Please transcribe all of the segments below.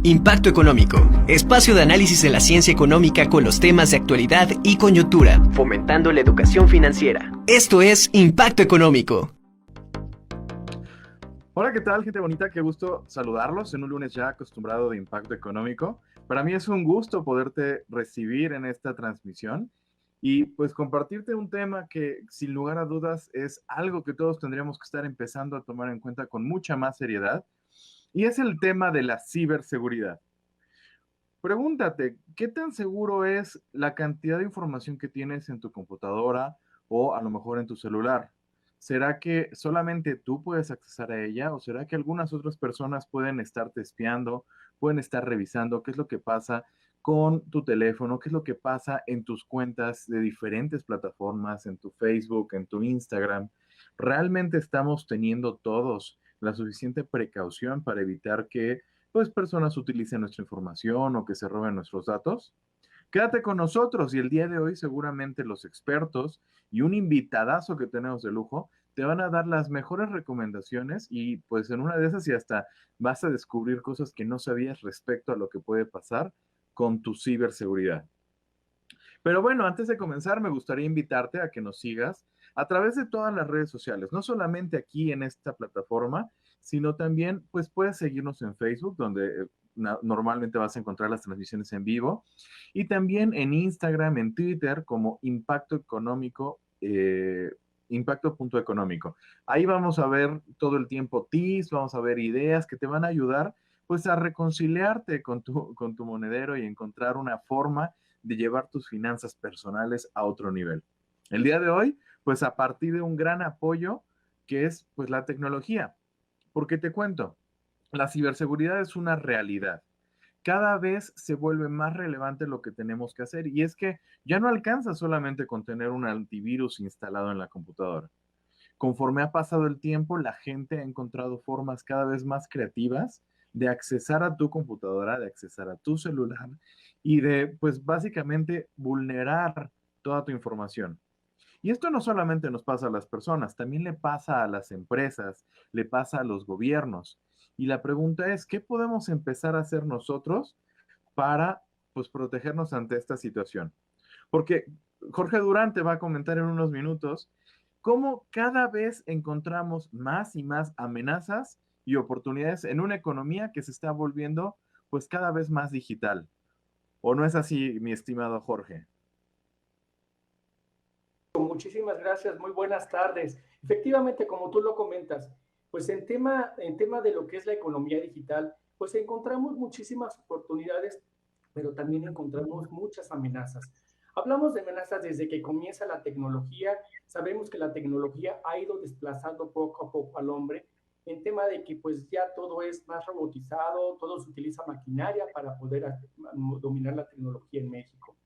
Impacto Económico, espacio de análisis de la ciencia económica con los temas de actualidad y coyuntura, fomentando la educación financiera. Esto es Impacto Económico. Hola, ¿qué tal, gente bonita? Qué gusto saludarlos en un lunes ya acostumbrado de Impacto Económico. Para mí es un gusto poderte recibir en esta transmisión y pues compartirte un tema que sin lugar a dudas es algo que todos tendríamos que estar empezando a tomar en cuenta con mucha más seriedad, y es el tema de la ciberseguridad. Pregúntate, ¿qué tan seguro es la cantidad de información que tienes en tu computadora o a lo mejor en tu celular? ¿Será que solamente tú puedes accesar a ella o será que algunas otras personas pueden estarte espiando, pueden estar revisando qué es lo que pasa con tu teléfono, qué es lo que pasa en tus cuentas de diferentes plataformas, en tu Facebook, en tu Instagram? ¿Realmente estamos teniendo todos la suficiente precaución para evitar que pues personas utilicen nuestra información o que se roben nuestros datos? Quédate con nosotros y el día de hoy seguramente los expertos y un invitadazo que tenemos de lujo te van a dar las mejores recomendaciones y pues en una de esas y hasta vas a descubrir cosas que no sabías respecto a lo que puede pasar con tu ciberseguridad. Pero bueno, antes de comenzar, me gustaría invitarte a que nos sigas a través de todas las redes sociales, no solamente aquí en esta plataforma, sino también, pues puedes seguirnos en Facebook, donde normalmente vas a encontrar las transmisiones en vivo, y también en Instagram, en Twitter, como Impacto Económico, Impacto.económico. Ahí vamos a ver todo el tiempo tips, vamos a ver ideas que te van a ayudar, pues, a reconciliarte con tu monedero y encontrar una forma de llevar tus finanzas personales a otro nivel. El día de hoy, pues a partir de un gran apoyo que es pues la tecnología. Porque te cuento, la ciberseguridad es una realidad. Cada vez se vuelve más relevante lo que tenemos que hacer y es que ya no alcanza solamente con tener un antivirus instalado en la computadora. Conforme ha pasado el tiempo, la gente ha encontrado formas cada vez más creativas de accesar a tu computadora, de accesar a tu celular y de, pues básicamente, vulnerar toda tu información. Y esto no solamente nos pasa a las personas, también le pasa a las empresas, le pasa a los gobiernos. Y la pregunta es, ¿qué podemos empezar a hacer nosotros para, pues, protegernos ante esta situación? Porque Jorge Durante va a comentar en unos minutos cómo cada vez encontramos más y más amenazas y oportunidades en una economía que se está volviendo pues cada vez más digital. ¿O no es así, mi estimado Jorge? Muchísimas gracias, muy buenas tardes. Efectivamente, como tú lo comentas, pues en tema de lo que es la economía digital, pues encontramos muchísimas oportunidades, pero también encontramos muchas amenazas. Hablamos de amenazas desde que comienza la tecnología. Sabemos que la tecnología ha ido desplazando poco a poco al hombre en tema de que pues ya todo es más robotizado, todo se utiliza maquinaria para poder dominar la tecnología en México.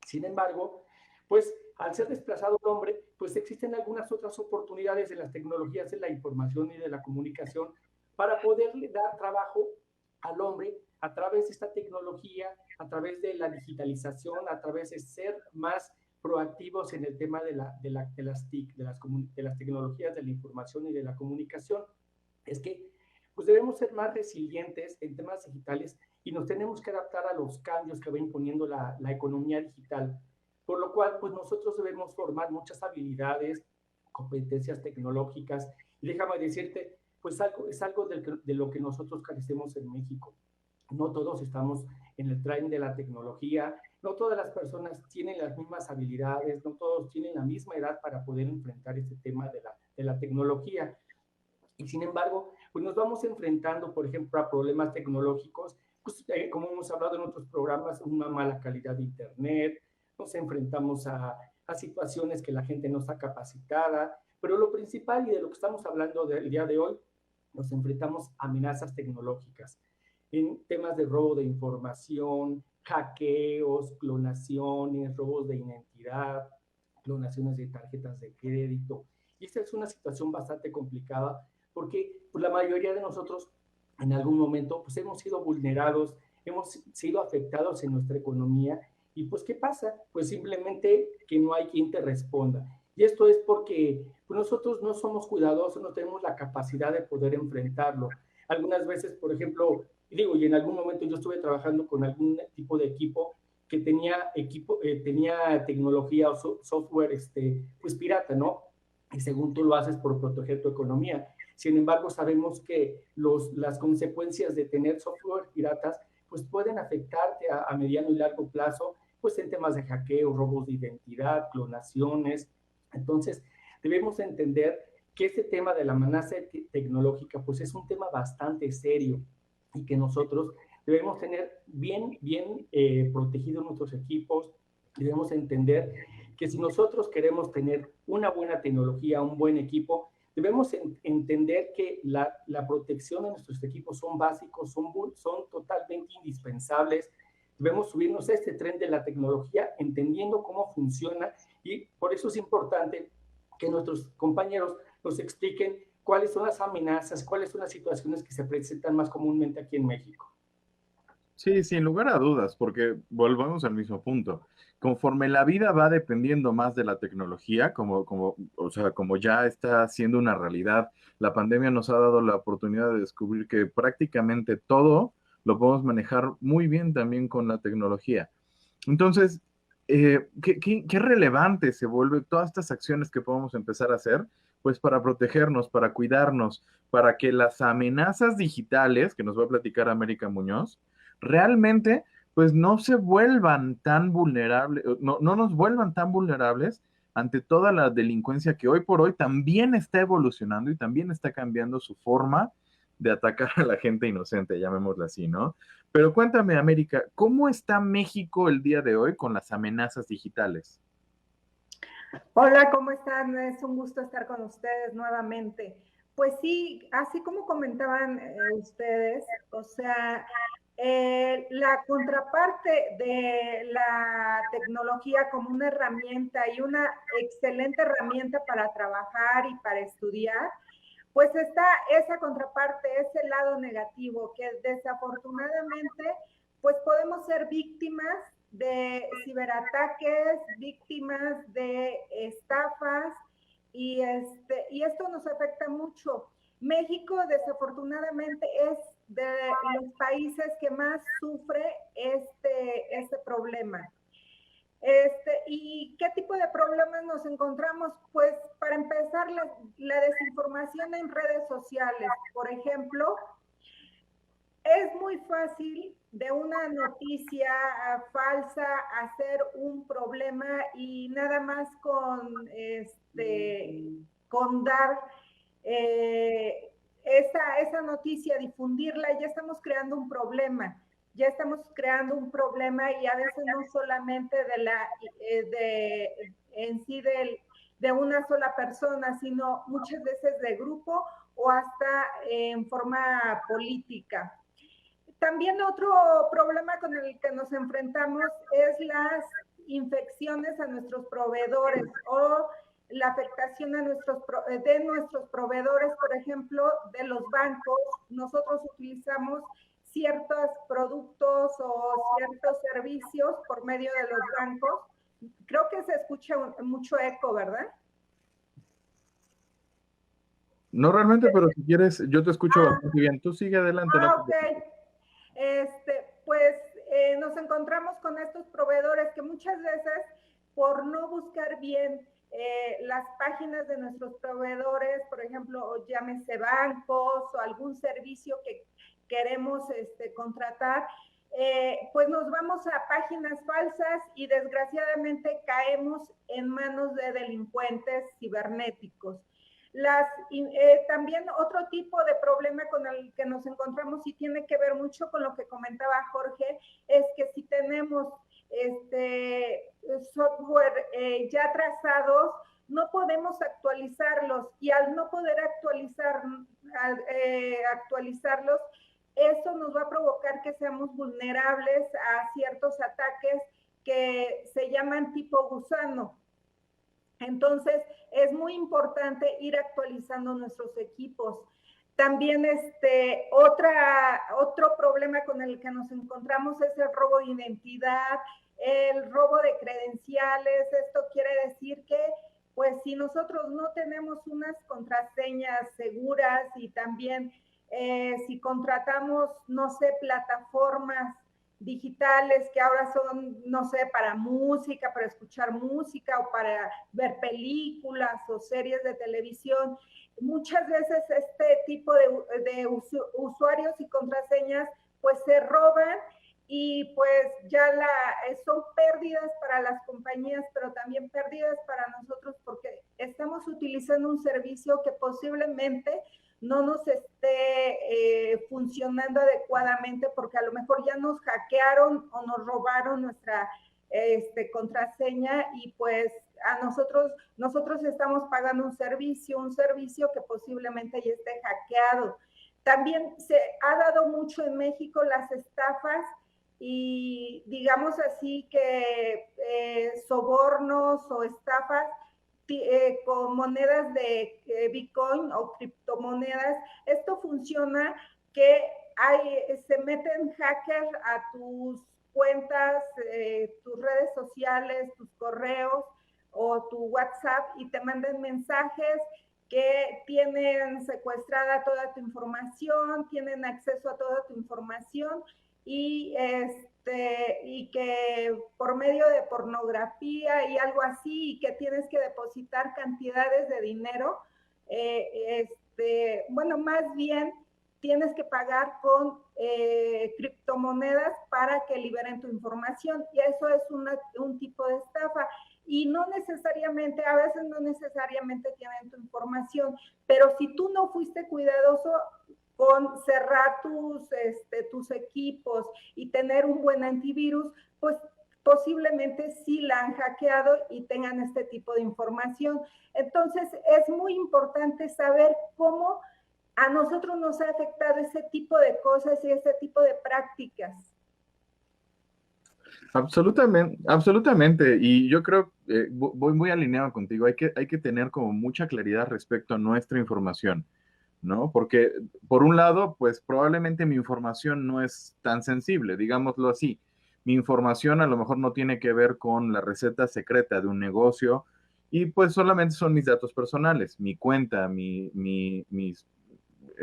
Sin embargo, pues al ser desplazado el hombre, pues existen algunas otras oportunidades de las tecnologías de la información y de la comunicación para poderle dar trabajo al hombre a través de esta tecnología, a través de la digitalización, a través de ser más proactivos en el tema de las tecnologías de la información y de la comunicación. Es que pues debemos ser más resilientes en temas digitales y nos tenemos que adaptar a los cambios que va imponiendo la economía digital, por lo cual pues nosotros debemos formar muchas habilidades, competencias tecnológicas, y déjame decirte, pues es algo de lo que nosotros carecemos en México. No todos estamos en el tren de la tecnología, no todas las personas tienen las mismas habilidades, no todos tienen la misma edad para poder enfrentar este tema de la tecnología. Y sin embargo, pues nos vamos enfrentando, por ejemplo, a problemas tecnológicos, pues, como hemos hablado en otros programas, una mala calidad de Internet, nos enfrentamos a situaciones que la gente no está capacitada, pero lo principal y de lo que estamos hablando del día de hoy, nos enfrentamos a amenazas tecnológicas en temas de robo de información, hackeos, clonaciones, robos de identidad, clonaciones de tarjetas de crédito. Y esta es una situación bastante complicada porque pues, la mayoría de nosotros en algún momento pues, hemos sido vulnerados, hemos sido afectados en nuestra economía. Y pues, ¿qué pasa? Pues simplemente que no hay quien te responda. Y esto es porque pues, nosotros no somos cuidadosos, no tenemos la capacidad de poder enfrentarlo. Algunas veces, por ejemplo, Y digo, y en algún momento yo estuve trabajando con algún tipo de equipo que tenía tecnología o software pues pirata, ¿no? Y según tú lo haces por proteger tu economía. Sin embargo, sabemos que las consecuencias de tener software piratas pues pueden afectarte a mediano y largo plazo, pues en temas de hackeo, robos de identidad, clonaciones. Entonces, debemos entender que este tema de la amenaza tecnológica pues es un tema bastante serio y que nosotros debemos tener bien protegidos nuestros equipos. Debemos entender que si nosotros queremos tener una buena tecnología, un buen equipo, debemos entender que la protección de nuestros equipos son básicos, son totalmente indispensables. Debemos subirnos a este tren de la tecnología entendiendo cómo funciona, y por eso es importante que nuestros compañeros nos expliquen cuáles son las amenazas, cuáles son las situaciones que se presentan más comúnmente aquí en México. Sí, sin lugar a dudas, porque volvamos al mismo punto. Conforme la vida va dependiendo más de la tecnología, o sea, como ya está siendo una realidad, la pandemia nos ha dado la oportunidad de descubrir que prácticamente todo lo podemos manejar muy bien también con la tecnología. Entonces, ¿qué relevante se vuelve todas estas acciones que podemos empezar a hacer? Pues para protegernos, para cuidarnos, para que las amenazas digitales, que nos va a platicar América Muñoz, realmente pues no se vuelvan tan vulnerables, no nos vuelvan tan vulnerables ante toda la delincuencia que hoy por hoy también está evolucionando y también está cambiando su forma de atacar a la gente inocente, llamémosla así, ¿no? Pero cuéntame, América, ¿cómo está México el día de hoy con las amenazas digitales? Hola, ¿cómo están? Es un gusto estar con ustedes nuevamente. Pues sí, así como comentaban ustedes, o sea, la contraparte de la tecnología como una herramienta y una excelente herramienta para trabajar y para estudiar, pues está esa contraparte, ese lado negativo, que desafortunadamente, pues podemos ser víctimas de ciberataques, víctimas de estafas, y esto nos afecta mucho. México, desafortunadamente, es de los países que más sufre este problema. ¿Y qué tipo de problemas nos encontramos? Pues para empezar, la desinformación en redes sociales. Por ejemplo, es muy fácil de una noticia falsa hacer un problema, y nada más con dar esa noticia, difundirla, ya estamos creando un problema. Ya estamos creando un problema, y a veces no solamente en sí de una sola persona, sino muchas veces de grupo o hasta en forma política. También otro problema con el que nos enfrentamos es las infecciones a nuestros proveedores o la afectación de nuestros proveedores, por ejemplo, de los bancos. Nosotros utilizamos ciertos productos o ciertos servicios por medio de los bancos. Creo que se escucha mucho eco, ¿verdad? No realmente, pero si quieres, yo te escucho bastante bien. Tú sigue adelante. Ok. Pues nos encontramos con estos proveedores que muchas veces, por no buscar bien las páginas de nuestros proveedores, por ejemplo, llámese bancos o algún servicio que queremos contratar, pues nos vamos a páginas falsas y desgraciadamente caemos en manos de delincuentes cibernéticos. También otro tipo de problema con el que nos encontramos, y tiene que ver mucho con lo que comentaba Jorge, es que si tenemos software ya trazados, no podemos actualizarlos, y al no poder actualizarlos, eso nos va a provocar que seamos vulnerables a ciertos ataques que se llaman tipo gusano. Entonces, es muy importante ir actualizando nuestros equipos. También otro problema con el que nos encontramos es el robo de identidad, el robo de credenciales. Esto quiere decir que, pues, si nosotros no tenemos unas contraseñas seguras y también si contratamos, no sé, plataformas digitales que ahora son, no sé, para música, para escuchar música o para ver películas o series de televisión. Muchas veces este tipo de usuarios y contraseñas pues se roban y pues ya son pérdidas para las compañías, pero también pérdidas para nosotros porque estamos utilizando un servicio que posiblemente no nos esté funcionando adecuadamente porque a lo mejor ya nos hackearon o nos robaron nuestra contraseña y pues a nosotros estamos pagando un servicio que posiblemente ya esté hackeado. También se ha dado mucho en México las estafas y digamos así que sobornos o estafas con monedas de Bitcoin o criptomonedas. Esto funciona que se meten hackers a tus cuentas, tus redes sociales, tus correos o tu WhatsApp y te mandan mensajes que tienen secuestrada toda tu información, tienen acceso a toda tu información y que por medio de pornografía y algo así, y que tienes que depositar cantidades de dinero, bueno, más bien tienes que pagar con criptomonedas para que liberen tu información, y eso es un tipo de estafa. Y no necesariamente, a veces no necesariamente tienen tu información, pero si tú no fuiste cuidadoso con cerrar tus equipos y tener un buen antivirus, pues posiblemente sí la han hackeado y tengan este tipo de información. Entonces, es muy importante saber cómo a nosotros nos ha afectado ese tipo de cosas y ese tipo de prácticas. Absolutamente, absolutamente. Y yo creo, voy muy alineado contigo, hay que tener como mucha claridad respecto a nuestra información, ¿no? Porque por un lado, pues probablemente mi información no es tan sensible, digámoslo así. Mi información a lo mejor no tiene que ver con la receta secreta de un negocio y pues solamente son mis datos personales, mi cuenta, mis,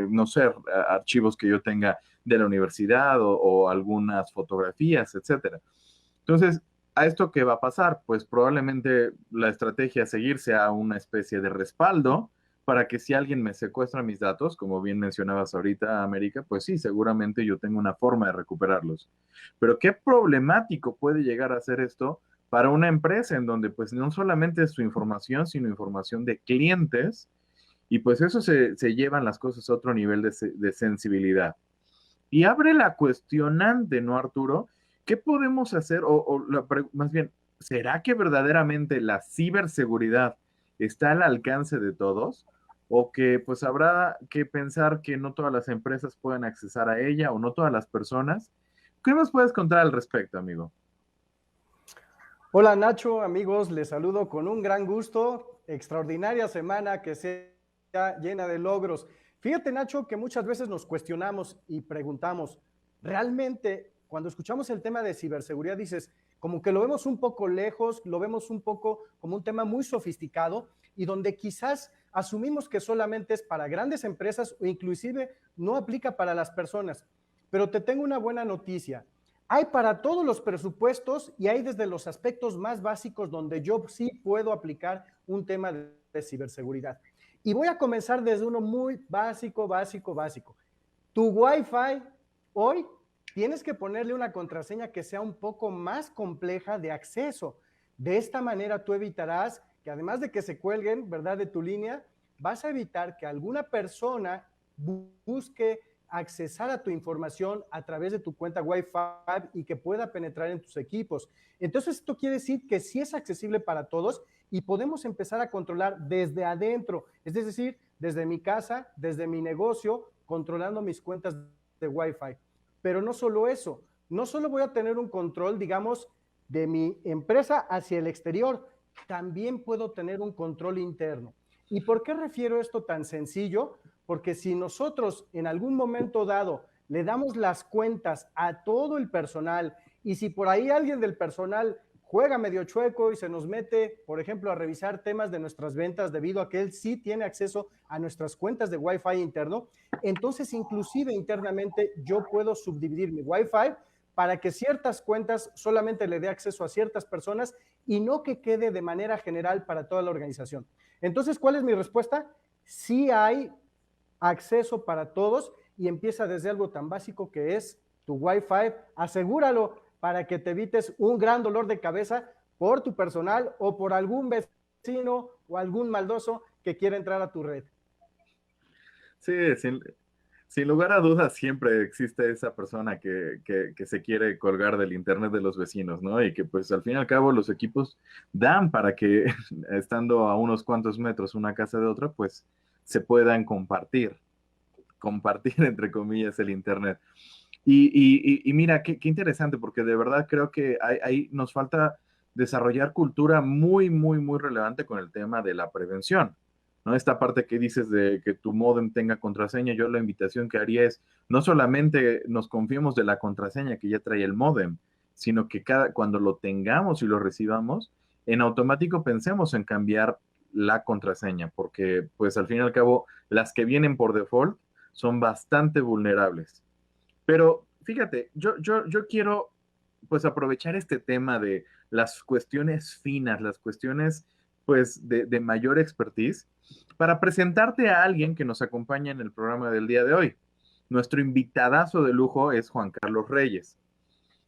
no sé, archivos que yo tenga de la universidad o algunas fotografías, etcétera. Entonces, ¿a esto qué va a pasar? Pues probablemente la estrategia a seguir sea una especie de respaldo para que si alguien me secuestra mis datos, como bien mencionabas ahorita, América, pues sí, seguramente yo tengo una forma de recuperarlos. Pero qué problemático puede llegar a ser esto para una empresa en donde pues no solamente es su información, sino información de clientes, y pues eso se llevan las cosas a otro nivel de sensibilidad. Y abre la cuestionante, ¿no, Arturo? ¿Qué podemos hacer? Más bien, ¿será que verdaderamente la ciberseguridad está al alcance de todos? ¿O que pues habrá que pensar que no todas las empresas pueden accesar a ella o no todas las personas? ¿Qué nos puedes contar al respecto, amigo? Hola Nacho, amigos, les saludo con un gran gusto. Extraordinaria semana que sea llena de logros. Fíjate, Nacho, que muchas veces nos cuestionamos y preguntamos, ¿realmente cuando escuchamos el tema de ciberseguridad dices, como que lo vemos un poco lejos, lo vemos un poco como un tema muy sofisticado y donde quizás asumimos que solamente es para grandes empresas o inclusive no aplica para las personas? Pero te tengo una buena noticia. Hay para todos los presupuestos y hay desde los aspectos más básicos donde yo sí puedo aplicar un tema de ciberseguridad. Y voy a comenzar desde uno muy básico. Tu Wi-Fi hoy tienes que ponerle una contraseña que sea un poco más compleja de acceso. De esta manera tú evitarás que además de que se cuelguen, ¿verdad?, de tu línea, vas a evitar que alguna persona busque accesar a tu información a través de tu cuenta Wi-Fi y que pueda penetrar en tus equipos. Entonces, esto quiere decir que sí es accesible para todos y podemos empezar a controlar desde adentro, es decir, desde mi casa, desde mi negocio, controlando mis cuentas de Wi-Fi. Pero no solo eso, no solo voy a tener un control, digamos, de mi empresa hacia el exterior, también puedo tener un control interno. ¿Y por qué refiero esto tan sencillo? Porque si nosotros en algún momento dado le damos las cuentas a todo el personal y si por ahí alguien del personal juega medio chueco y se nos mete, por ejemplo, a revisar temas de nuestras ventas debido a que él sí tiene acceso a nuestras cuentas de Wi-Fi interno. Entonces, inclusive internamente, yo puedo subdividir mi Wi-Fi para que ciertas cuentas solamente le dé acceso a ciertas personas y no que quede de manera general para toda la organización. Entonces, ¿cuál es mi respuesta? Sí hay acceso para todos y empieza desde algo tan básico que es tu Wi-Fi. Asegúralo para que te evites un gran dolor de cabeza por tu personal o por algún vecino o algún maldoso que quiera entrar a tu red. Sí, sin lugar a dudas, siempre existe esa persona que se quiere colgar del internet de los vecinos, ¿no? Y que pues al fin y al cabo los equipos dan para que estando a unos cuantos metros una casa de otra, pues se puedan compartir entre comillas el internet. Y mira, qué interesante, porque de verdad creo que ahí nos falta desarrollar cultura muy, muy, muy relevante con el tema de la prevención, ¿no? Esta parte que dices de que tu módem tenga contraseña, yo la invitación que haría es no solamente nos confiemos de la contraseña que ya trae el módem, sino que cuando lo tengamos y lo recibamos, en automático pensemos en cambiar la contraseña, porque pues al fin y al cabo las que vienen por default son bastante vulnerables. Pero fíjate, yo quiero pues aprovechar este tema de las cuestiones finas, las cuestiones pues de mayor expertise, para presentarte a alguien que nos acompaña en el programa del día de hoy. Nuestro invitadazo de lujo es Juan Carlos Reyes.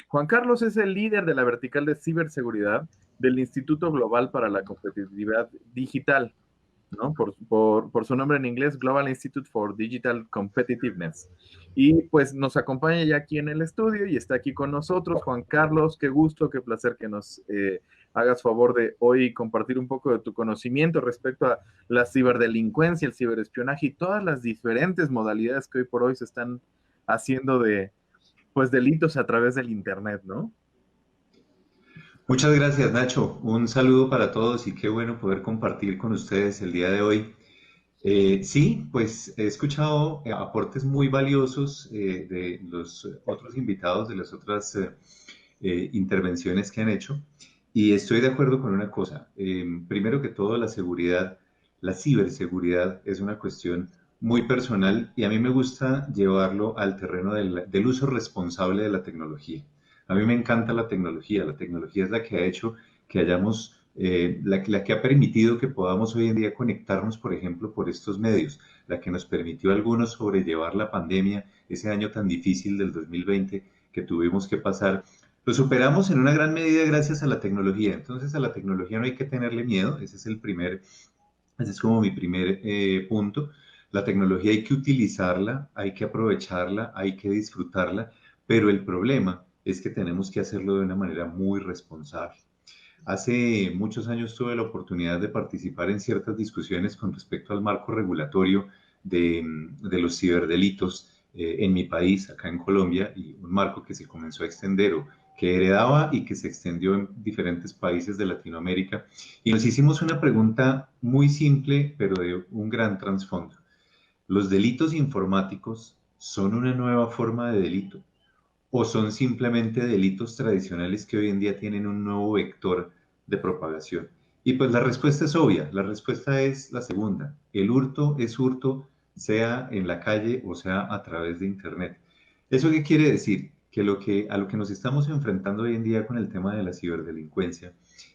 Juan Carlos es el líder de la vertical de ciberseguridad del Instituto Global para la Competitividad Digital, ¿no? Por su nombre en inglés, Global Institute for Digital Competitiveness. Y pues nos acompaña ya aquí en el estudio y está aquí con nosotros. Juan Carlos, qué gusto, qué placer que nos hagas favor de hoy compartir un poco de tu conocimiento respecto a la ciberdelincuencia, el ciberespionaje y todas las diferentes modalidades que hoy por hoy se están haciendo de pues delitos a través del internet, ¿no? Muchas gracias, Nacho. Un saludo para todos y qué bueno poder compartir con ustedes el día de hoy. Sí, pues he escuchado aportes muy valiosos de los otros invitados, de las otras intervenciones que han hecho, y estoy de acuerdo con una cosa. Primero que todo, la seguridad, la ciberseguridad es una cuestión muy personal y a mí me gusta llevarlo al terreno del uso responsable de la tecnología. A mí me encanta la tecnología es la que ha hecho que hayamos, la que ha permitido que podamos hoy en día conectarnos, por ejemplo, por estos medios, la que nos permitió a algunos sobrellevar la pandemia, ese año tan difícil del 2020 que tuvimos que pasar. Lo superamos en una gran medida gracias a la tecnología. Entonces a la tecnología no hay que tenerle miedo, ese es como mi primer punto. La tecnología hay que utilizarla, hay que aprovecharla, hay que disfrutarla, pero el problema es que tenemos que hacerlo de una manera muy responsable. Hace muchos años tuve la oportunidad de participar en ciertas discusiones con respecto al marco regulatorio de los ciberdelitos en mi país, acá en Colombia, y un marco que se comenzó a extender o que heredaba y que se extendió en diferentes países de Latinoamérica. Y nos hicimos una pregunta muy simple, pero de un gran trasfondo. ¿Los delitos informáticos son una nueva forma de delito? ¿O son simplemente delitos tradicionales que hoy en día tienen un nuevo vector de propagación? Y pues la respuesta es obvia, la respuesta es la segunda. El hurto es hurto, sea en la calle o sea a través de Internet. ¿Eso qué quiere decir? Que a lo que nos estamos enfrentando hoy en día con el tema de la ciberdelincuencia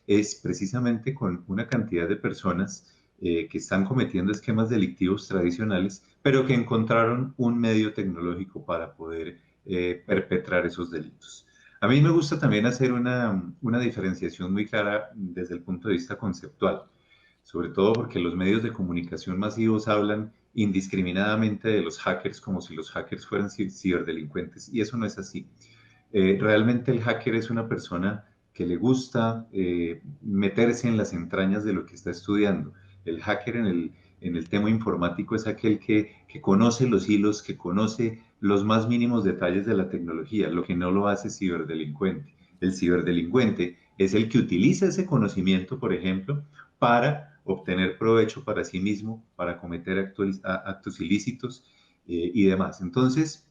es precisamente con una cantidad de personas que están cometiendo esquemas delictivos tradicionales, pero que encontraron un medio tecnológico para poder perpetrar esos delitos. A mí me gusta también hacer una diferenciación muy clara desde el punto de vista conceptual, sobre todo porque los medios de comunicación masivos hablan indiscriminadamente de los hackers como si los hackers fueran ciberdelincuentes, y eso no es así. Realmente el hacker es una persona que le gusta meterse en las entrañas de lo que está estudiando. El hacker en el tema informático es aquel que conoce los hilos, que conoce los más mínimos detalles de la tecnología, lo que no lo hace ciberdelincuente. El ciberdelincuente es el que utiliza ese conocimiento, por ejemplo, para obtener provecho para sí mismo, para cometer actos ilícitos y demás. Entonces,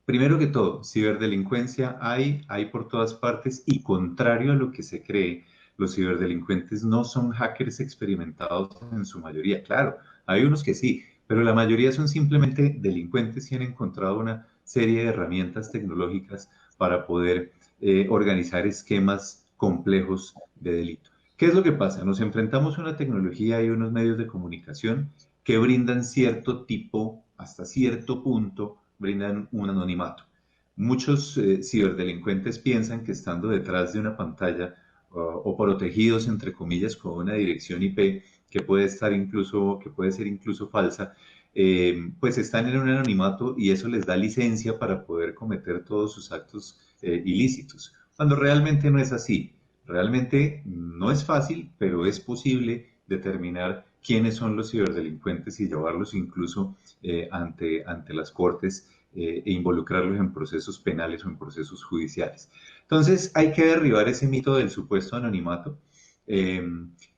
Primero que todo, ciberdelincuencia hay por todas partes y contrario a lo que se cree, los ciberdelincuentes no son hackers experimentados en su mayoría. Claro, hay unos que sí, pero la mayoría son simplemente delincuentes y han encontrado una serie de herramientas tecnológicas para poder organizar esquemas complejos de delito. ¿Qué es lo que pasa? Nos enfrentamos a una tecnología y unos medios de comunicación que brindan cierto tipo, hasta cierto punto, brindan un anonimato. Muchos ciberdelincuentes piensan que estando detrás de una pantalla o protegidos, entre comillas, con una dirección IP que puede estar incluso, que puede ser incluso falsa, pues están en un anonimato y eso les da licencia para poder cometer todos sus actos ilícitos, cuando realmente no es así. Realmente no es fácil, pero es posible determinar quiénes son los ciberdelincuentes y llevarlos incluso ante las cortes e involucrarlos en procesos penales o en procesos judiciales. Entonces hay que derribar ese mito del supuesto anonimato eh,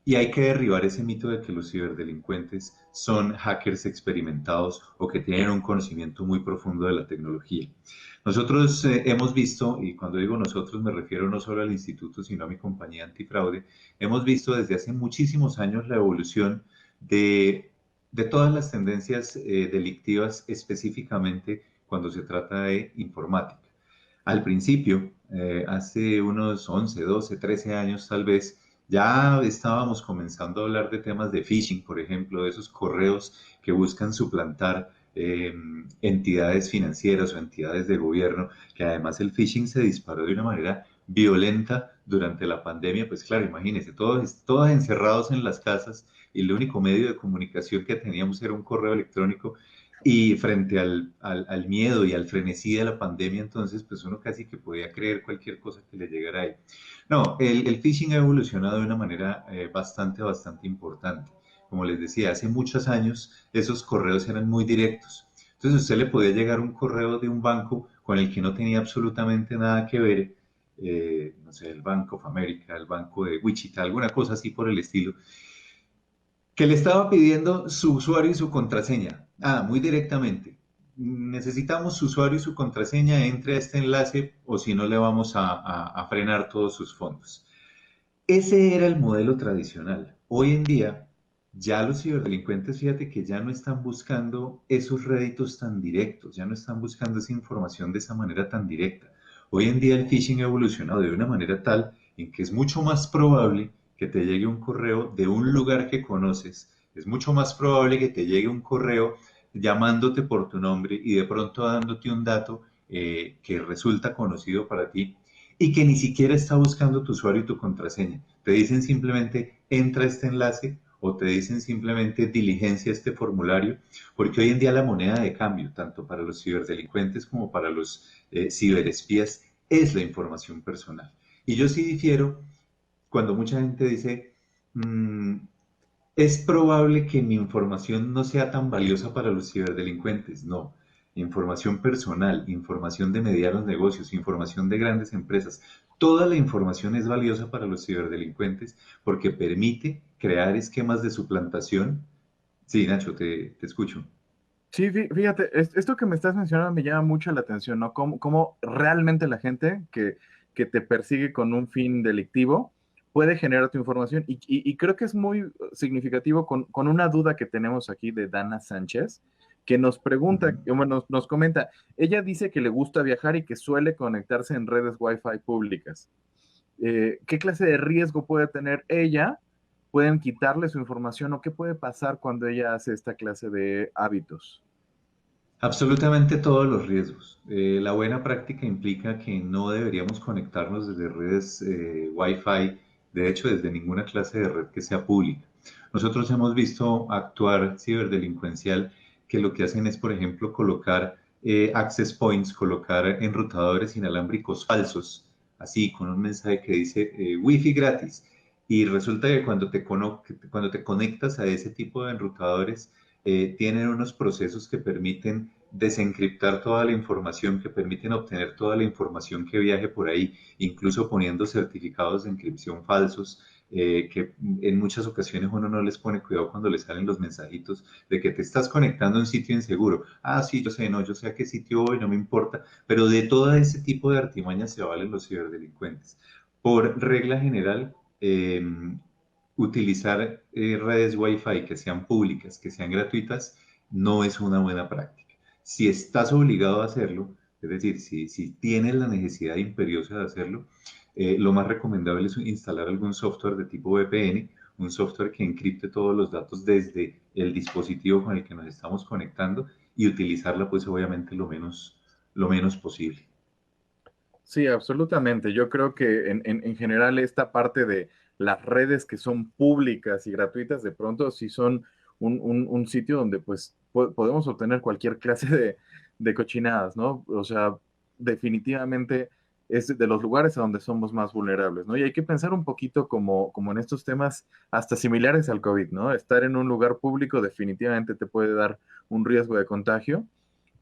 y hay que derribar ese mito de que los ciberdelincuentes son hackers experimentados o que tienen un conocimiento muy profundo de la tecnología. Nosotros hemos visto, y cuando digo nosotros me refiero no solo al instituto, sino a mi compañía antifraude, hemos visto desde hace muchísimos años la evolución de todas las tendencias delictivas, específicamente cuando se trata de informática. Al principio, hace unos 11, 12, 13 años tal vez, ya estábamos comenzando a hablar de temas de phishing, por ejemplo, de esos correos que buscan suplantar entidades financieras o entidades de gobierno, que además el phishing se disparó de una manera violenta durante la pandemia. Pues claro, imagínense, todos encerrados en las casas y el único medio de comunicación que teníamos era un correo electrónico. Y frente al miedo y al frenesí de la pandemia, entonces, pues uno casi que podía creer cualquier cosa que le llegara ahí. No, el phishing ha evolucionado de una manera bastante importante. Como les decía, hace muchos años esos correos eran muy directos. Entonces, usted le podía llegar un correo de un banco con el que no tenía absolutamente nada que ver, no sé, el Bank of America, el Banco de Wichita, alguna cosa así por el estilo, que le estaba pidiendo su usuario y su contraseña. Ah, muy directamente. Necesitamos su usuario y su contraseña, entre a este enlace o si no le vamos a frenar todos sus fondos. Ese era el modelo tradicional. Hoy en día, ya los ciberdelincuentes, fíjate que ya no están buscando esos réditos tan directos, ya no están buscando esa información de esa manera tan directa. Hoy en día el phishing ha evolucionado de una manera tal en que es mucho más probable que te llegue un correo de un lugar que conoces, es mucho más probable que te llegue un correo llamándote por tu nombre y de pronto dándote un dato que resulta conocido para ti y que ni siquiera está buscando tu usuario y tu contraseña. Te dicen simplemente entra a este enlace o te dicen simplemente diligencia este formulario, porque hoy en día la moneda de cambio, tanto para los ciberdelincuentes como para los ciberespías, es la información personal. Y yo sí difiero cuando mucha gente dice, mmm, es probable que mi información no sea tan valiosa para los ciberdelincuentes. No, información personal, información de medianos negocios, información de grandes empresas. Toda la información es valiosa para los ciberdelincuentes porque permite crear esquemas de suplantación. Sí, Nacho, te escucho. Sí, fíjate, esto que me estás mencionando me llama mucho la atención, ¿no? Cómo realmente la gente que te persigue con un fin delictivo puede generar tu información. Y creo que es muy significativo con una duda que tenemos aquí de Dana Sánchez, que nos pregunta, bueno, nos comenta, ella dice que le gusta viajar y que suele conectarse en redes Wi-Fi públicas. ¿Qué clase de riesgo puede tener ella? ¿Pueden quitarle su información o qué puede pasar cuando ella hace esta clase de hábitos? Absolutamente todos los riesgos. La buena práctica implica que no deberíamos conectarnos desde redes Wi-Fi, de hecho, desde ninguna clase de red que sea pública. Nosotros hemos visto actuar ciberdelincuencial que lo que hacen es, por ejemplo, colocar access points, colocar enrutadores inalámbricos falsos, así con un mensaje que dice Wi-Fi gratis. Y resulta que cuando te conectas a ese tipo de enrutadores, tienen unos procesos que permiten desencriptar toda la información, que permiten obtener toda la información que viaje por ahí, incluso poniendo certificados de encripción falsos que en muchas ocasiones uno no les pone cuidado cuando les salen los mensajitos de que te estás conectando a un sitio inseguro. Ah, sí, yo sé, no, yo sé a qué sitio voy, no me importa, pero de todo ese tipo de artimañas se valen los ciberdelincuentes. Por regla general, utilizar redes Wi-Fi que sean públicas, que sean gratuitas, no es una buena práctica. Si estás obligado a hacerlo, es decir, si tienes la necesidad imperiosa de hacerlo, lo más recomendable es instalar algún software de tipo VPN, un software que encripte todos los datos desde el dispositivo con el que nos estamos conectando y utilizarla pues obviamente lo menos posible. Sí, absolutamente. Yo creo que en general esta parte de las redes que son públicas y gratuitas, de pronto sí son un sitio donde pues podemos obtener cualquier clase de cochinadas, ¿no? O sea, definitivamente es de los lugares a donde somos más vulnerables, ¿no? Y hay que pensar un poquito como en estos temas hasta similares al COVID, ¿no? Estar en un lugar público definitivamente te puede dar un riesgo de contagio.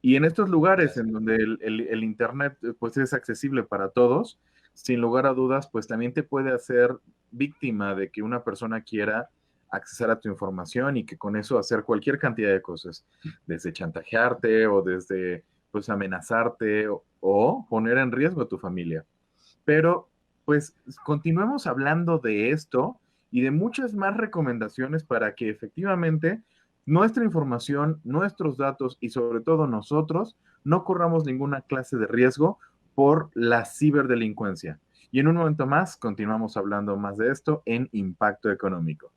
Y en estos lugares en donde el Internet pues es accesible para todos, sin lugar a dudas, pues también te puede hacer víctima de que una persona quiera accesar a tu información y que con eso hacer cualquier cantidad de cosas, desde chantajearte o desde pues amenazarte o poner en riesgo a tu familia. Pero pues continuemos hablando de esto y de muchas más recomendaciones para que efectivamente nuestra información, nuestros datos y sobre todo nosotros no corramos ninguna clase de riesgo por la ciberdelincuencia. Y en un momento más continuamos hablando más de esto en Impacto Económico.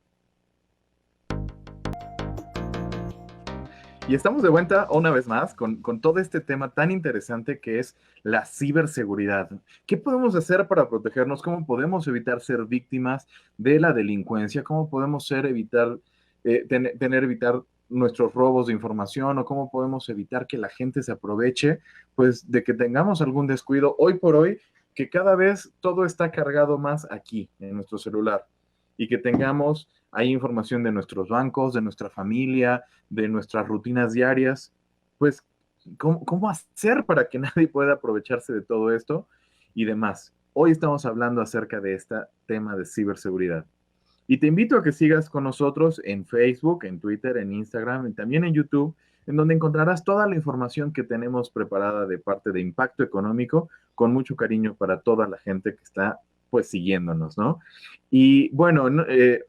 Y estamos de vuelta una vez más con todo este tema tan interesante que es la ciberseguridad. ¿Qué podemos hacer para protegernos? ¿Cómo podemos evitar ser víctimas de la delincuencia? ¿Cómo podemos evitar nuestros robos de información? ¿O cómo podemos evitar que la gente se aproveche, pues, de que tengamos algún descuido hoy por hoy, que cada vez todo está cargado más aquí, en nuestro celular, y que tengamos ahí información de nuestros bancos, de nuestra familia, de nuestras rutinas diarias, pues, ¿cómo hacer para que nadie pueda aprovecharse de todo esto y demás? Hoy estamos hablando acerca de este tema de ciberseguridad. Y te invito a que sigas con nosotros en Facebook, en Twitter, en Instagram y también en YouTube, en donde encontrarás toda la información que tenemos preparada de parte de Impacto Económico, con mucho cariño para toda la gente que está pues siguiéndonos, ¿no? Y bueno,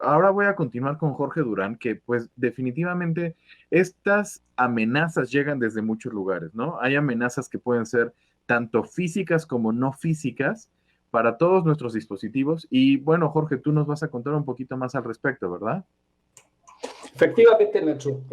ahora voy a continuar con Jorge Durán, que pues definitivamente estas amenazas llegan desde muchos lugares, ¿no? Hay amenazas que pueden ser tanto físicas como no físicas para todos nuestros dispositivos. Y bueno, Jorge, tú nos vas a contar un poquito más al respecto, ¿verdad? Efectivamente, Nacho,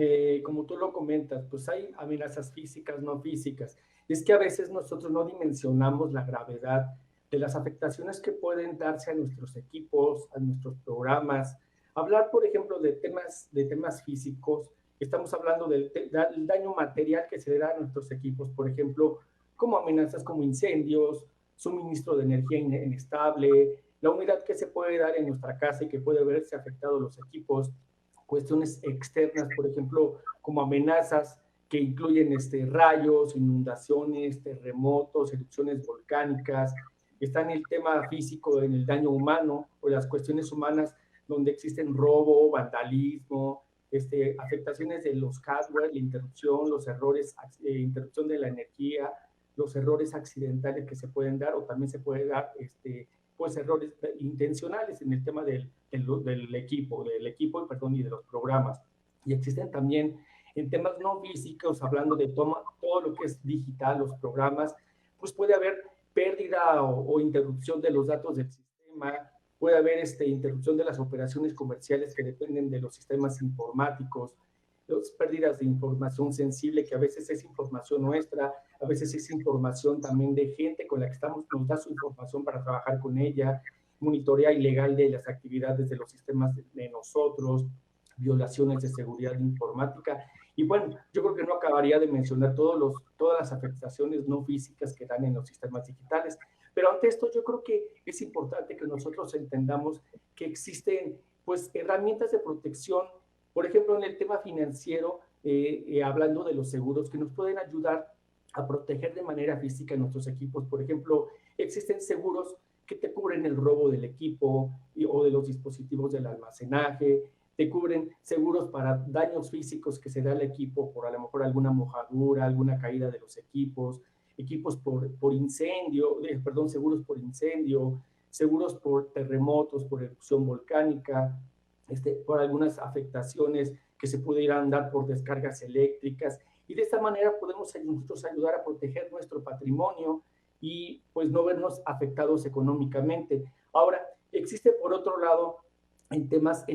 como tú lo comentas, pues hay amenazas físicas, no físicas. Es que a veces nosotros no dimensionamos la gravedad de las afectaciones que pueden darse a nuestros equipos, a nuestros programas. Hablar, por ejemplo, de temas físicos, estamos hablando del daño material que se da a nuestros equipos, por ejemplo, como amenazas como incendios, suministro de energía inestable, la humedad que se puede dar en nuestra casa y que puede verse afectado los equipos, cuestiones externas, por ejemplo, como amenazas que incluyen rayos, inundaciones, terremotos, erupciones volcánicas. Está en el tema físico, en el daño humano o las cuestiones humanas donde existen robo, vandalismo, afectaciones de los hardware, la interrupción, los errores, interrupción de la energía, los errores accidentales que se pueden dar o también se puede dar pues errores intencionales en el tema del equipo, y de los programas. Y existen también en temas no físicos, hablando de todo lo que es digital, los programas, pues puede haber pérdida o interrupción de los datos del sistema, puede haber interrupción de las operaciones comerciales que dependen de los sistemas informáticos, pérdidas de información sensible, que a veces es información nuestra, a veces es información también de gente con la que nos da su información para trabajar con ella, monitorea ilegal de las actividades de los sistemas de nosotros, violaciones de seguridad informática. Y bueno, yo creo que no acabaría de mencionar todas las afectaciones no físicas que dan en los sistemas digitales. Pero ante esto yo creo que es importante que nosotros entendamos que existen pues herramientas de protección, por ejemplo, en el tema financiero, hablando de los seguros que nos pueden ayudar a proteger de manera física nuestros equipos. Por ejemplo, existen seguros que te cubren el robo del equipo o de los dispositivos del almacenaje, te cubren seguros para daños físicos que se da al equipo por a lo mejor alguna mojadura, alguna caída de los equipos, equipos por incendio, perdón, seguros por incendio, seguros por terremotos, por erupción volcánica, por algunas afectaciones que se pudieran dar por descargas eléctricas, y de esta manera podemos nosotros ayudar a proteger nuestro patrimonio y pues no vernos afectados económicamente. Ahora, existe por otro lado en temas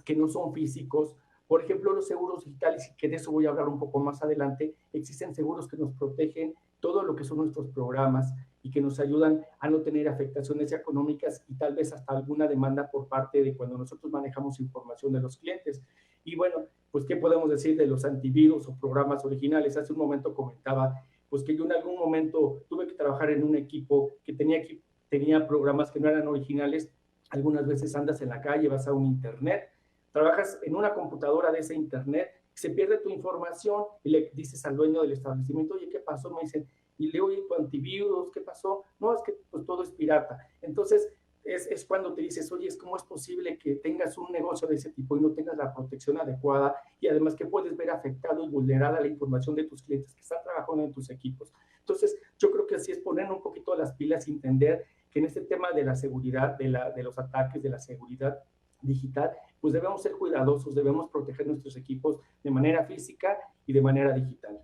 que no son físicos, por ejemplo, los seguros digitales, y que de eso voy a hablar un poco más adelante. Existen seguros que nos protegen todo lo que son nuestros programas y que nos ayudan a no tener afectaciones económicas y tal vez hasta alguna demanda por parte de cuando nosotros manejamos información de los clientes. Y bueno, pues ¿qué podemos decir de los antivirus o programas originales? Hace un momento comentaba pues que yo en algún momento tuve que trabajar en un equipo que tenía programas que no eran originales. Algunas veces andas en la calle, vas a un internet, trabajas en una computadora de ese internet, se pierde tu información y le dices al dueño del establecimiento, oye, ¿qué pasó? Me dicen, y le oye, tu antivirus, ¿qué pasó? No, es que pues todo es pirata. Entonces, es cuando te dices, oye, ¿cómo es posible que tengas un negocio de ese tipo y no tengas la protección adecuada y además que puedes ver afectado y vulnerada la información de tus clientes que están trabajando en tus equipos? Entonces, yo creo que así es poner un poquito las pilas y entender que en este tema de la seguridad, de los ataques, de la seguridad digital, pues debemos ser cuidadosos, debemos proteger nuestros equipos de manera física y de manera digital.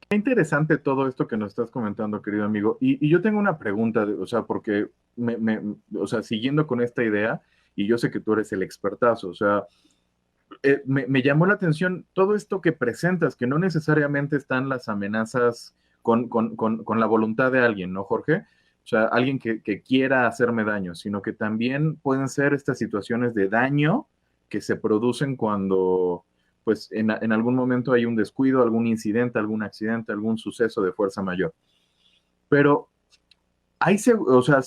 Qué interesante todo esto que nos estás comentando, querido amigo. Y yo tengo una pregunta, o sea, porque, o sea, siguiendo con esta idea, y yo sé que tú eres el expertazo, o sea, me llamó la atención todo esto que presentas, que no necesariamente están las amenazas con la voluntad de alguien, ¿no, Jorge? O sea, alguien que quiera hacerme daño, sino que también pueden ser estas situaciones de daño que se producen cuando, pues, en algún momento hay un descuido, algún incidente, algún accidente, algún suceso de fuerza mayor. Pero o sea,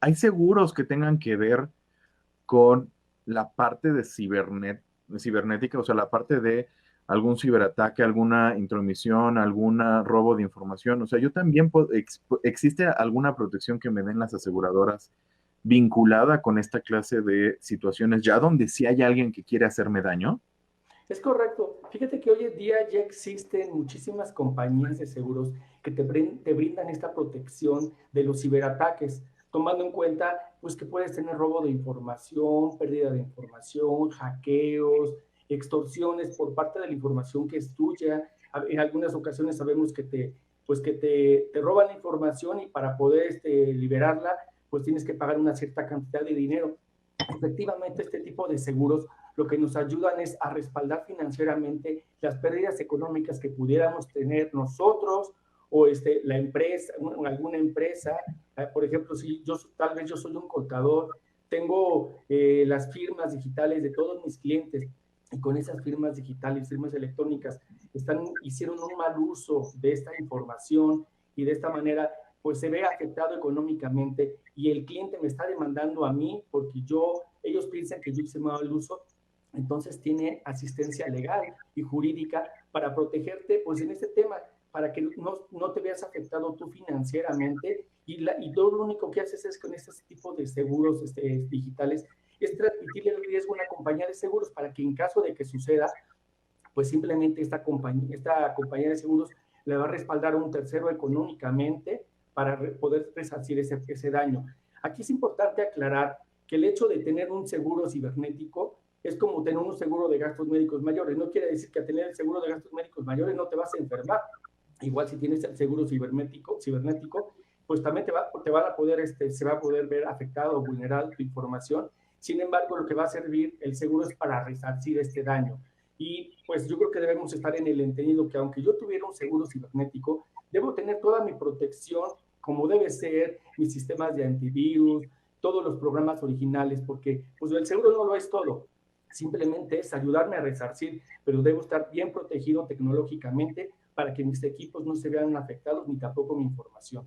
hay seguros que tengan que ver con la parte de cibernética, o sea, la parte de algún ciberataque, alguna intromisión, algún robo de información. O sea, yo también existe alguna protección que me den las aseguradoras vinculada con esta clase de situaciones, ya donde sí hay alguien que quiere hacerme daño. Es correcto. Fíjate que hoy en día ya existen muchísimas compañías de seguros que te brindan esta protección de los ciberataques, tomando en cuenta pues que puedes tener robo de información, pérdida de información, hackeos, extorsiones por parte de la información que es tuya. En algunas ocasiones sabemos que te roban la información y para poder liberarla, pues tienes que pagar una cierta cantidad de dinero. Efectivamente, este tipo de seguros lo que nos ayudan es a respaldar financieramente las pérdidas económicas que pudiéramos tener nosotros o la empresa, alguna empresa. Por ejemplo, si tal vez yo soy un contador, tengo las firmas digitales de todos mis clientes y con esas firmas digitales, firmas electrónicas, hicieron un mal uso de esta información y de esta manera pues se ve afectado económicamente y el cliente me está demandando a mí porque ellos piensan que yo hice mal uso. Entonces tiene asistencia legal y jurídica para protegerte pues en este tema, para que no te veas afectado tú financieramente y todo lo único que haces es con este tipo de seguros digitales es transmitirle el riesgo a una compañía de seguros para que en caso de que suceda, pues simplemente esta compañía de seguros le va a respaldar a un tercero económicamente para poder resarcir ese daño. Aquí es importante aclarar que el hecho de tener un seguro cibernético es como tener un seguro de gastos médicos mayores. No quiere decir que al tener el seguro de gastos médicos mayores no te vas a enfermar. Igual si tienes el seguro cibernético pues también se va a poder ver afectado o vulnerado tu información. Sin embargo, lo que va a servir el seguro es para resarcir este daño. Y pues yo creo que debemos estar en el entendido que aunque yo tuviera un seguro cibernético, debo tener toda mi protección como debe ser, mis sistemas de antivirus, todos los programas originales, porque pues el seguro no lo es todo. Simplemente es ayudarme a resarcir, pero debo estar bien protegido tecnológicamente para que mis equipos no se vean afectados ni tampoco mi información.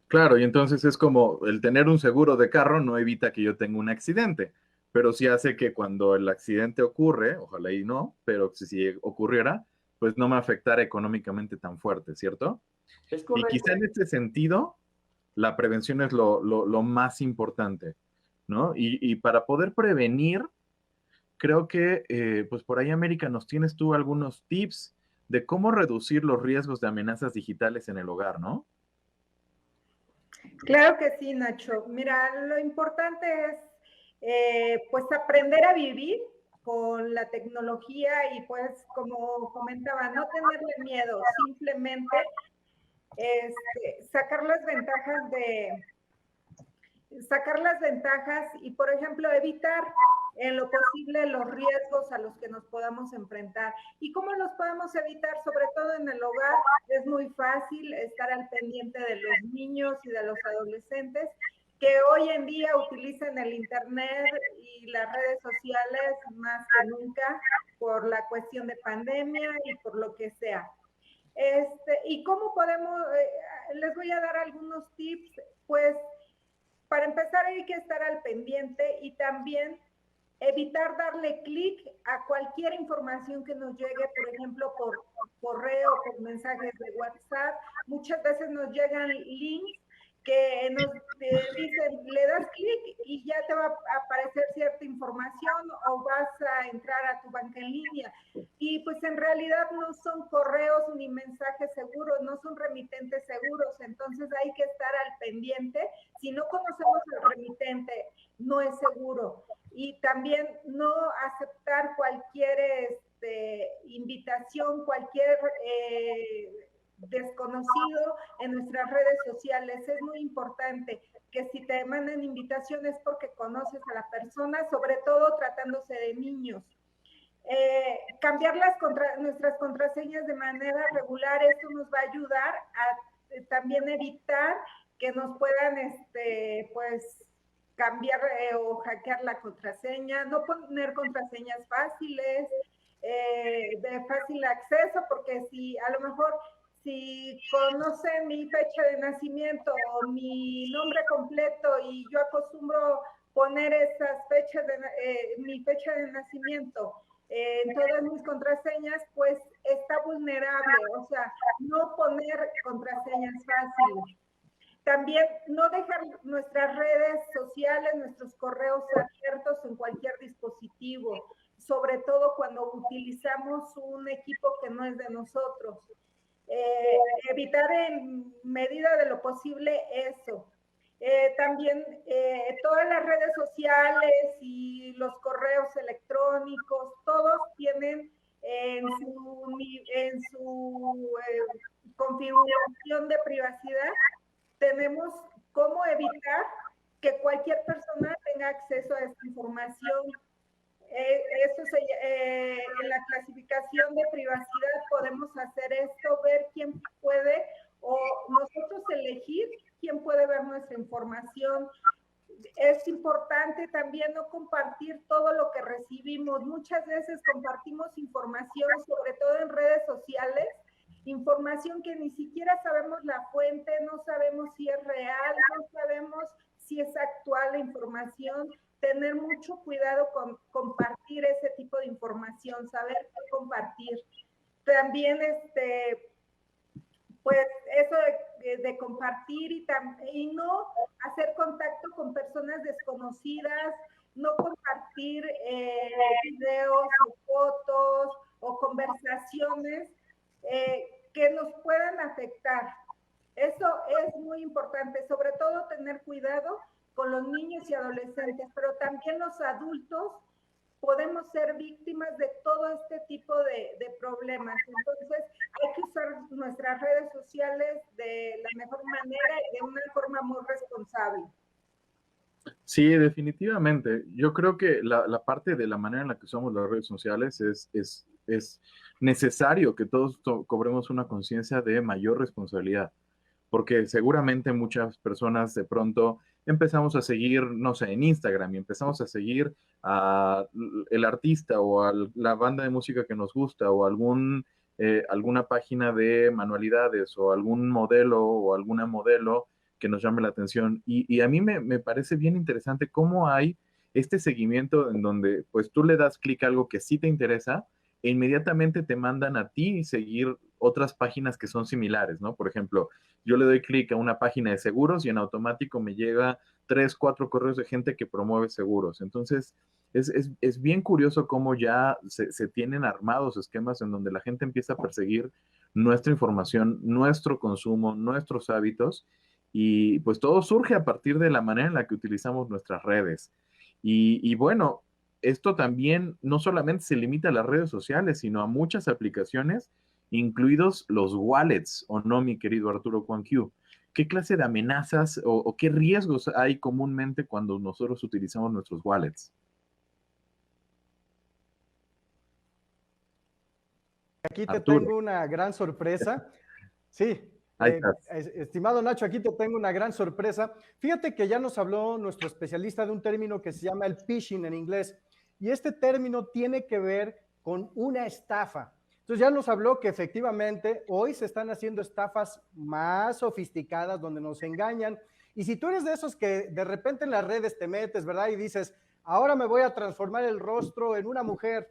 Claro, y entonces es como el tener un seguro de carro no evita que yo tenga un accidente, pero sí hace que cuando el accidente ocurre, ojalá y no, pero si ocurriera, pues no me afectara económicamente tan fuerte, ¿cierto? Es Y correcto. quizá en este sentido, la prevención es lo más importante, ¿no? Y para poder prevenir, creo que, pues por ahí, América, nos tienes tú algunos tips de cómo reducir los riesgos de amenazas digitales en el hogar, ¿no? Claro que sí, Nacho. Mira, lo importante es pues aprender a vivir con la tecnología y pues como comentaba, no tenerle miedo, simplemente sacar las ventajas y, por ejemplo, evitar en lo posible los riesgos a los que nos podamos enfrentar. ¿Y cómo los podemos evitar? Sobre todo en el hogar, es muy fácil estar al pendiente de los niños y de los adolescentes que hoy en día utilizan el Internet y las redes sociales más que nunca por la cuestión de pandemia y por lo que sea. ¿Y cómo podemos? Les voy a dar algunos tips, pues para empezar hay que estar al pendiente y también evitar darle clic a cualquier información que nos llegue, por ejemplo, por correo, por mensajes de WhatsApp. Muchas veces nos llegan links que nos dicen, le das clic y ya te va a aparecer cierta información o vas a entrar a tu banca en línea. Y pues en realidad no son correos ni mensajes seguros, no son remitentes seguros, entonces hay que estar al pendiente. Si no conocemos al remitente, no es seguro. Y también no aceptar cualquier invitación, cualquier desconocido en nuestras redes sociales. Es muy importante que si te mandan invitaciones porque conoces a la persona, sobre todo tratándose de niños. Cambiar nuestras contraseñas de manera regular, esto nos va a ayudar a también evitar que nos puedan pues cambiar o hackear la contraseña, no poner contraseñas fáciles, de fácil acceso, porque si a lo mejor si conocen mi fecha de nacimiento o mi nombre completo y yo acostumbro poner esas fechas mi fecha de nacimiento en todas mis contraseñas, pues está vulnerable, o sea, no poner contraseñas fáciles. También no dejar nuestras redes sociales, nuestros correos abiertos en cualquier dispositivo, sobre todo cuando utilizamos un equipo que no es de nosotros. Evitar en medida de lo posible eso. También todas las redes sociales y los correos electrónicos, todos tienen en su configuración de privacidad, tenemos cómo evitar que cualquier persona tenga acceso a esta información. En la clasificación de privacidad podemos hacer esto, ver quién puede o nosotros elegir quién puede ver nuestra información. Es importante también no compartir todo lo que recibimos. Muchas veces compartimos información, sobre todo en redes sociales, información que ni siquiera sabemos la fuente, no sabemos si es real, no sabemos si es actual la información. Tener mucho cuidado con compartir ese tipo de información, saber qué compartir. También, pues eso de compartir y no hacer contacto con personas desconocidas, no compartir videos o fotos o conversaciones que nos puedan afectar. Eso es muy importante, sobre todo tener cuidado con los niños y adolescentes, pero también los adultos podemos ser víctimas de todo este tipo de problemas. Entonces, hay que usar nuestras redes sociales de la mejor manera y de una forma muy responsable. Sí, definitivamente. Yo creo que la parte de la manera en la que usamos las redes sociales es necesario que todos cobremos una conciencia de mayor responsabilidad, porque seguramente muchas personas de pronto empezamos a seguir, no sé, en Instagram y empezamos a seguir a el artista o a la banda de música que nos gusta o alguna página de manualidades o algún modelo o alguna modelo que nos llame la atención. Y a mí me parece bien interesante cómo hay este seguimiento en donde pues tú le das clic a algo que sí te interesa e inmediatamente te mandan a ti seguir otras páginas que son similares, ¿no? Por ejemplo, yo le doy clic a una página de seguros y en automático me llega 3, 4 correos de gente que promueve seguros. Entonces, es bien curioso cómo ya se tienen armados esquemas en donde la gente empieza a perseguir nuestra información, nuestro consumo, nuestros hábitos, y pues todo surge a partir de la manera en la que utilizamos nuestras redes. Y bueno, esto también no solamente se limita a las redes sociales, sino a muchas aplicaciones, incluidos los wallets, ¿o no, mi querido Arturo Juan Q? ¿Qué clase de amenazas o qué riesgos hay comúnmente cuando nosotros utilizamos nuestros wallets? Aquí te Arturo, tengo una gran sorpresa. Sí, ahí estás. estimado Nacho, aquí te tengo una gran sorpresa. Fíjate que ya nos habló nuestro especialista de un término que se llama el phishing en inglés. Y este término tiene que ver con una estafa. Entonces ya nos habló que efectivamente hoy se están haciendo estafas más sofisticadas donde nos engañan. Y si tú eres de esos que de repente en las redes te metes, ¿verdad? Y dices, ahora me voy a transformar el rostro en una mujer,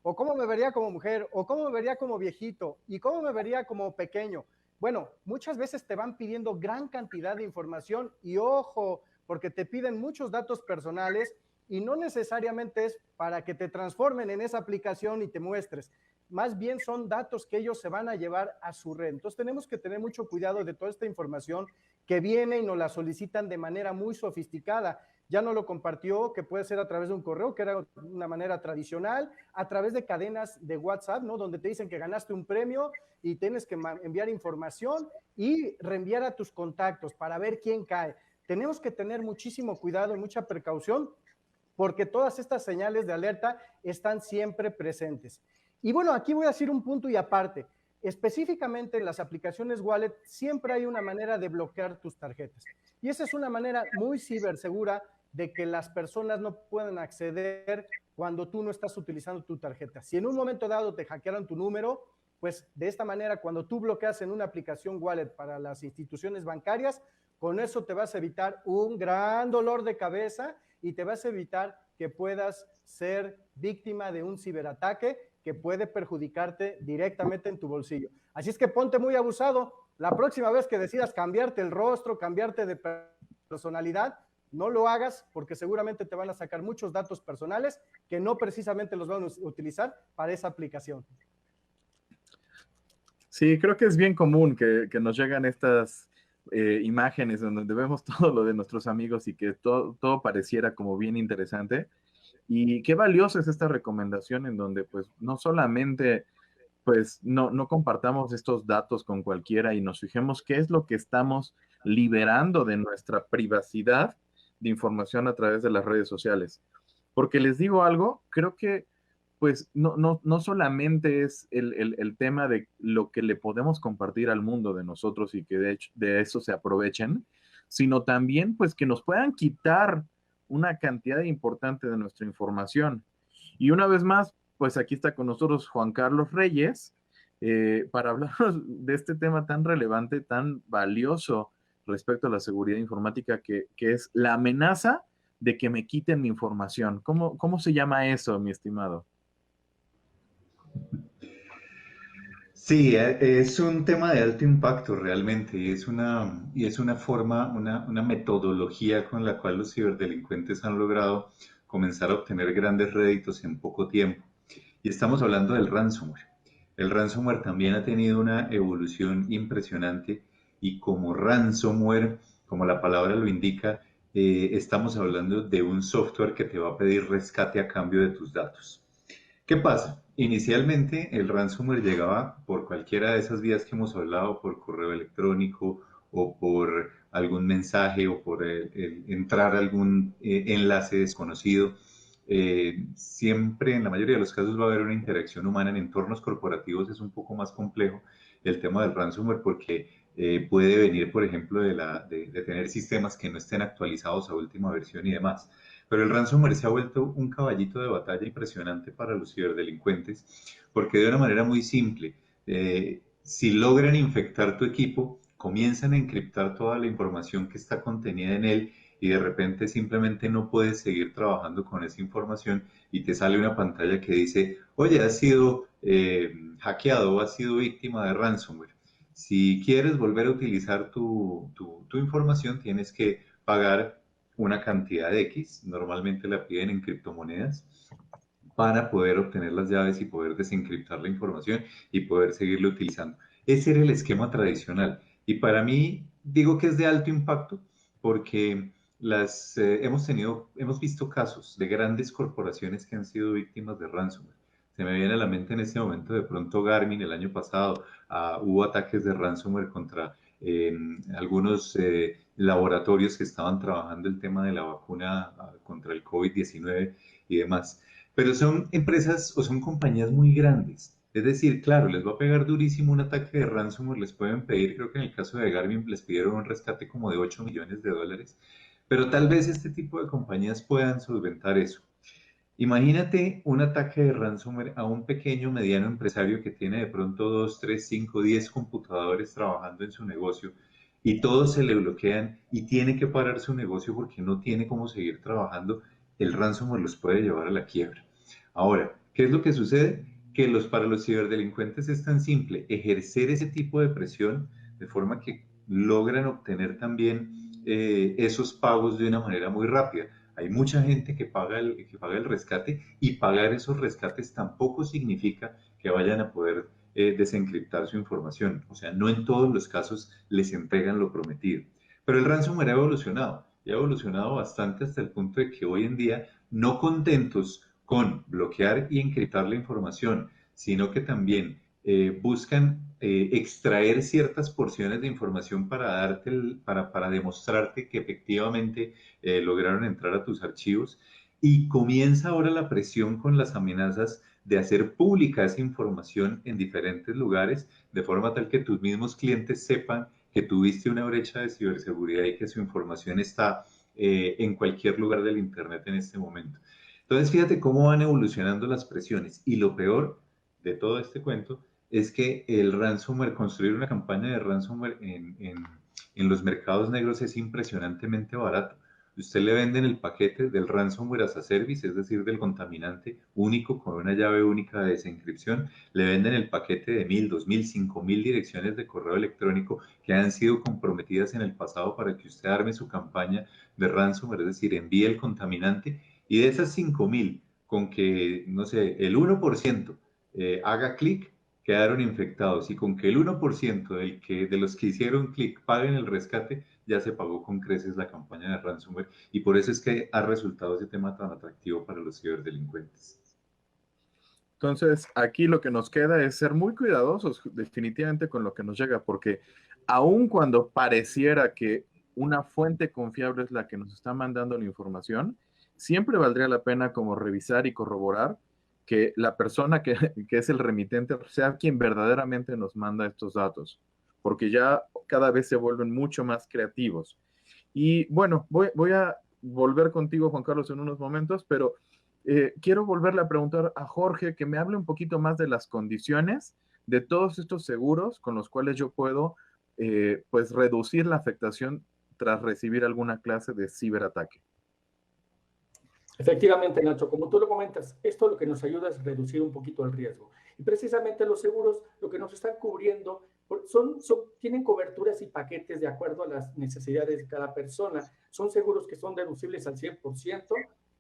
o cómo me vería como mujer, o cómo me vería como viejito, y cómo me vería como pequeño. Bueno, muchas veces te van pidiendo gran cantidad de información y ojo, porque te piden muchos datos personales y no necesariamente es para que te transformen en esa aplicación y te muestres. Más bien son datos que ellos se van a llevar a su red. Entonces tenemos que tener mucho cuidado de toda esta información que viene y nos la solicitan de manera muy sofisticada. Ya nos lo compartió, que puede ser a través de un correo, que era una manera tradicional, a través de cadenas de WhatsApp, ¿no? Donde te dicen que ganaste un premio y tienes que enviar información y reenviar a tus contactos para ver quién cae. Tenemos que tener muchísimo cuidado y mucha precaución porque todas estas señales de alerta están siempre presentes. Y bueno, aquí voy a decir un punto y aparte. Específicamente en las aplicaciones wallet siempre hay una manera de bloquear tus tarjetas. Y esa es una manera muy cibersegura de que las personas no puedan acceder cuando tú no estás utilizando tu tarjeta. Si en un momento dado te hackearon tu número, pues de esta manera, cuando tú bloqueas en una aplicación wallet para las instituciones bancarias, con eso te vas a evitar un gran dolor de cabeza y te vas a evitar que puedas ser víctima de un ciberataque que puede perjudicarte directamente en tu bolsillo. Así es que ponte muy abusado. La próxima vez que decidas cambiarte el rostro, cambiarte de personalidad, no lo hagas porque seguramente te van a sacar muchos datos personales que no precisamente los van a utilizar para esa aplicación. Sí, creo que es bien común que nos llegan estas imágenes donde vemos todo lo de nuestros amigos y que todo pareciera como bien interesante. Y qué valiosa es esta recomendación en donde pues no solamente pues no compartamos estos datos con cualquiera y nos fijemos qué es lo que estamos liberando de nuestra privacidad de información a través de las redes sociales. Porque les digo algo, creo que pues no solamente es el tema de lo que le podemos compartir al mundo de nosotros y que de hecho de eso se aprovechen, sino también pues que nos puedan quitar una cantidad importante de nuestra información. Y una vez más, pues aquí está con nosotros Juan Carlos Reyes para hablar de este tema tan relevante, tan valioso respecto a la seguridad informática, que es la amenaza de que me quiten mi información. ¿Cómo se llama eso, mi estimado? Sí, es un tema de alto impacto realmente y es una forma, una metodología con la cual los ciberdelincuentes han logrado comenzar a obtener grandes réditos en poco tiempo. Y estamos hablando del ransomware. El ransomware también ha tenido una evolución impresionante y como ransomware, como la palabra lo indica, estamos hablando de un software que te va a pedir rescate a cambio de tus datos. ¿Qué pasa? Inicialmente el ransomware llegaba por cualquiera de esas vías que hemos hablado, por correo electrónico o por algún mensaje o por entrar a algún enlace desconocido. Siempre, en la mayoría de los casos, va a haber una interacción humana. En entornos corporativos es un poco más complejo el tema del ransomware porque puede venir, por ejemplo, de tener sistemas que no estén actualizados a última versión y demás. Pero el ransomware se ha vuelto un caballito de batalla impresionante para los ciberdelincuentes porque de una manera muy simple, si logran infectar tu equipo, comienzan a encriptar toda la información que está contenida en él y de repente simplemente no puedes seguir trabajando con esa información y te sale una pantalla que dice, oye, has sido hackeado o has sido víctima de ransomware. Si quieres volver a utilizar tu información, tienes que pagar una cantidad de X, normalmente la piden en criptomonedas, para poder obtener las llaves y poder desencriptar la información y poder seguirlo utilizando. Ese era el esquema tradicional. Y para mí, digo que es de alto impacto porque hemos visto casos de grandes corporaciones que han sido víctimas de ransomware. Se me viene a la mente en este momento de pronto Garmin el año pasado, hubo ataques de ransomware contra algunos laboratorios que estaban trabajando el tema de la vacuna contra el COVID-19 y demás. Pero son empresas o son compañías muy grandes. Es decir, claro, les va a pegar durísimo un ataque de ransomware, les pueden pedir, creo que en el caso de Garmin les pidieron un rescate como de $8 millones, pero tal vez este tipo de compañías puedan solventar eso. Imagínate un ataque de ransomware a un pequeño, mediano empresario que tiene de pronto 2, 3, 5, 10 computadores trabajando en su negocio y todos se le bloquean y tiene que parar su negocio porque no tiene cómo seguir trabajando. El ransomware los puede llevar a la quiebra. Ahora, ¿qué es lo que sucede? Que para los ciberdelincuentes es tan simple ejercer ese tipo de presión de forma que logran obtener también esos pagos de una manera muy rápida. Hay mucha gente que paga el rescate y pagar esos rescates tampoco significa que vayan a poder desencriptar su información. O sea, no en todos los casos les entregan lo prometido. Pero el ransomware ha evolucionado y ha evolucionado bastante hasta el punto de que hoy en día, no contentos con bloquear y encriptar la información, sino que también buscan extraer ciertas porciones de información para demostrarte que efectivamente lograron entrar a tus archivos. Y comienza ahora la presión con las amenazas de hacer pública esa información en diferentes lugares, de forma tal que tus mismos clientes sepan que tuviste una brecha de ciberseguridad y que su información está en cualquier lugar del Internet en este momento. Entonces, fíjate cómo van evolucionando las presiones. Y lo peor de todo este cuento es que el ransomware, construir una campaña de ransomware en los mercados negros es impresionantemente barato. Usted le venden el paquete del ransomware as a service, es decir, del contaminante único con una llave única de desencripción. Le venden el paquete de 1.000, 2.000, 5.000 direcciones de correo electrónico que han sido comprometidas en el pasado para que usted arme su campaña de ransomware, es decir, envíe el contaminante. Y de esas 5.000, con que, no sé, el 1% haga clic, quedaron infectados. Y con que el 1% de los que hicieron clic paguen el rescate, ya se pagó con creces la campaña de ransomware. Y por eso es que ha resultado ese tema tan atractivo para los ciberdelincuentes. Entonces, aquí lo que nos queda es ser muy cuidadosos definitivamente con lo que nos llega, porque aun cuando pareciera que una fuente confiable es la que nos está mandando la información, siempre valdría la pena como revisar y corroborar que la persona que es el remitente sea quien verdaderamente nos manda estos datos, porque ya cada vez se vuelven mucho más creativos. Y bueno, voy a volver contigo, Juan Carlos, en unos momentos, pero quiero volverle a preguntar a Jorge que me hable un poquito más de las condiciones de todos estos seguros con los cuales yo puedo pues reducir la afectación tras recibir alguna clase de ciberataque. Efectivamente, Nacho, como tú lo comentas, esto lo que nos ayuda es reducir un poquito el riesgo. Y precisamente los seguros lo que nos están cubriendo tienen coberturas y paquetes de acuerdo a las necesidades de cada persona. Son seguros que son deducibles al 100%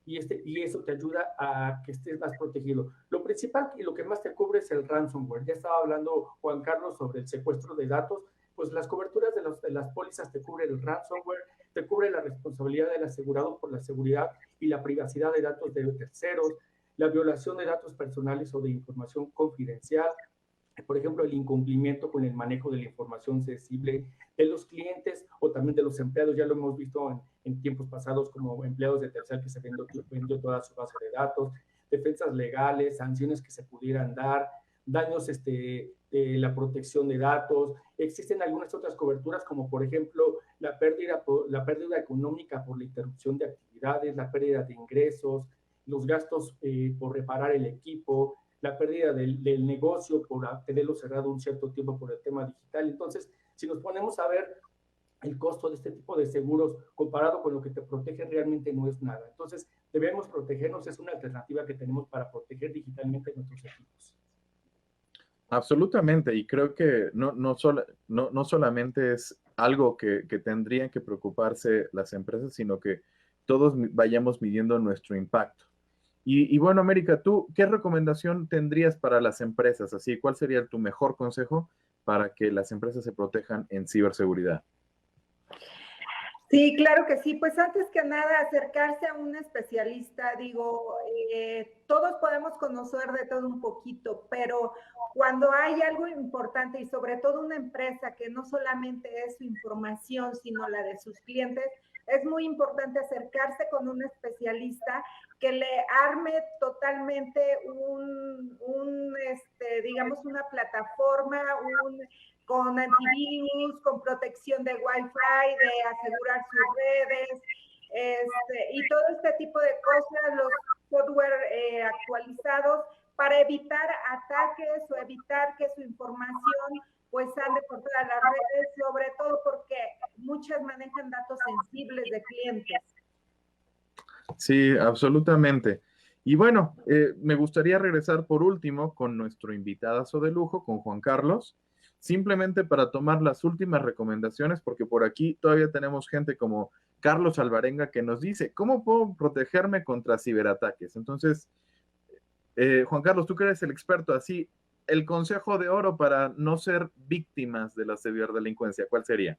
y eso te ayuda a que estés más protegido. Lo principal y lo que más te cubre es el ransomware. Ya estaba hablando Juan Carlos sobre el secuestro de datos. Pues las coberturas de las pólizas te cubre el ransomware, te cubre la responsabilidad del asegurado por la seguridad y la privacidad de datos de terceros, la violación de datos personales o de información confidencial, por ejemplo, el incumplimiento con el manejo de la información sensible de los clientes o también de los empleados. Ya lo hemos visto en tiempos pasados como empleados de Telcel que se vendió toda su base de datos, defensas legales, sanciones que se pudieran dar, daños la protección de datos. Existen algunas otras coberturas como por ejemplo la pérdida económica por la interrupción de actividades, la pérdida de ingresos, los gastos por reparar el equipo, la pérdida del negocio por tenerlo cerrado un cierto tiempo por el tema digital. Entonces, si nos ponemos a ver, el costo de este tipo de seguros comparado con lo que te protege realmente no es nada. Entonces, debemos protegernos, es una alternativa que tenemos para proteger digitalmente nuestros equipos. Absolutamente, y creo que no solamente es algo que tendrían que preocuparse las empresas, sino que todos vayamos midiendo nuestro impacto. Y bueno, América, ¿tú qué recomendación tendrías para las empresas? Así, ¿cuál sería tu mejor consejo para que las empresas se protejan en ciberseguridad? Sí, claro que sí. Pues antes que nada, acercarse a un especialista. Digo, todos podemos conocer de todo un poquito, pero cuando hay algo importante y sobre todo una empresa que no solamente es su información, sino la de sus clientes, es muy importante acercarse con un especialista que le arme totalmente digamos, una plataforma, con antivirus, con protección de Wi-Fi, de asegurar sus redes, y todo este tipo de cosas, los software actualizados para evitar ataques o evitar que su información pues ande por todas las redes, sobre todo porque muchas manejan datos sensibles de clientes. Sí, absolutamente. Y bueno, me gustaría regresar por último con nuestro invitadazo de lujo, con Juan Carlos, simplemente para tomar las últimas recomendaciones, porque por aquí todavía tenemos gente como Carlos Alvarenga que nos dice, ¿cómo puedo protegerme contra ciberataques? Entonces, Juan Carlos, tú que eres el experto, así, el consejo de oro para no ser víctimas de la ciberdelincuencia, ¿cuál sería?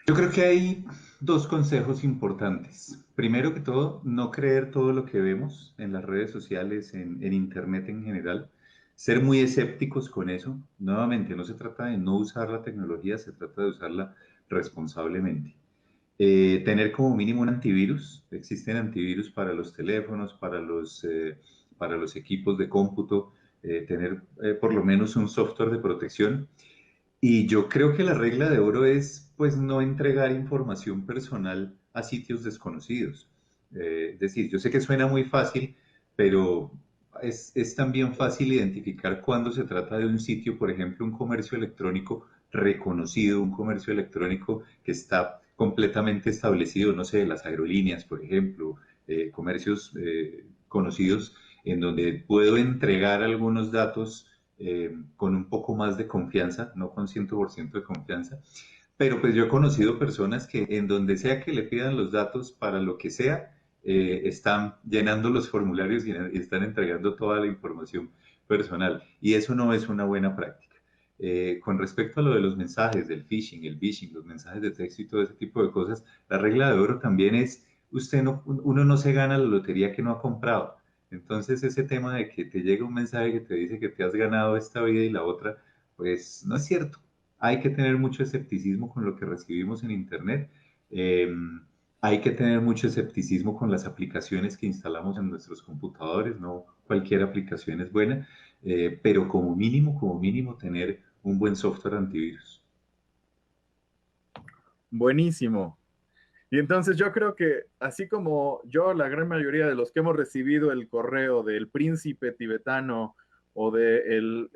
Yo creo que hay dos consejos importantes. Primero que todo, no creer todo lo que vemos en las redes sociales, en Internet en general. Ser muy escépticos con eso. Nuevamente, no se trata de no usar la tecnología, se trata de usarla responsablemente. Tener como mínimo un antivirus. Existen antivirus para los teléfonos, para los equipos de cómputo. Tener por lo menos un software de protección. Y yo creo que la regla de oro es, pues, no entregar información personal a sitios desconocidos. Es decir, yo sé que suena muy fácil, pero es también fácil identificar cuando se trata de un sitio, por ejemplo, un comercio electrónico reconocido, un comercio electrónico que está completamente establecido, no sé, las aerolíneas, por ejemplo, comercios conocidos en donde puedo entregar algunos datos con un poco más de confianza, no con 100% de confianza, pero pues yo he conocido personas que en donde sea que le pidan los datos para lo que sea, están llenando los formularios y están entregando toda la información personal, y eso no es una buena práctica. Con respecto a lo de los mensajes, del phishing, el vishing, los mensajes de texto y todo ese tipo de cosas, la regla de oro también es, uno no se gana la lotería que no ha comprado. Entonces ese tema de que te llega un mensaje que te dice que te has ganado esta vida y la otra, pues no es cierto. Hay que tener mucho escepticismo con lo que recibimos en Internet. Hay que tener mucho escepticismo con las aplicaciones que instalamos en nuestros computadores. No cualquier aplicación es buena, pero como mínimo tener un buen software antivirus. Buenísimo. Y entonces yo creo que, así como yo, la gran mayoría de los que hemos recibido el correo del príncipe tibetano o del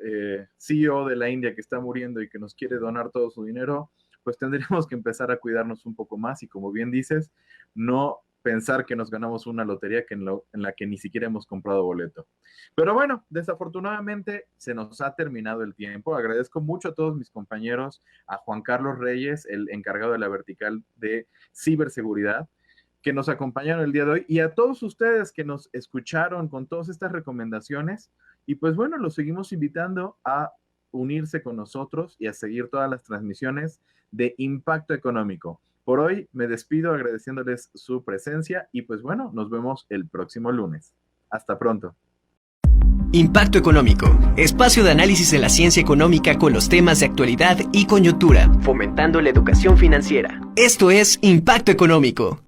CEO de la India que está muriendo y que nos quiere donar todo su dinero, pues tendríamos que empezar a cuidarnos un poco más y, como bien dices, no pensar que nos ganamos una lotería en la que ni siquiera hemos comprado boleto. Pero bueno, desafortunadamente se nos ha terminado el tiempo. Agradezco mucho a todos mis compañeros, a Juan Carlos Reyes, el encargado de la vertical de ciberseguridad, que nos acompañaron el día de hoy, y a todos ustedes que nos escucharon con todas estas recomendaciones. Y pues bueno, los seguimos invitando a unirse con nosotros y a seguir todas las transmisiones de Impacto Económico. Por hoy me despido agradeciéndoles su presencia y pues bueno, nos vemos el próximo lunes. Hasta pronto. Impacto Económico, espacio de análisis de la ciencia económica con los temas de actualidad y coyuntura, fomentando la educación financiera. Esto es Impacto Económico.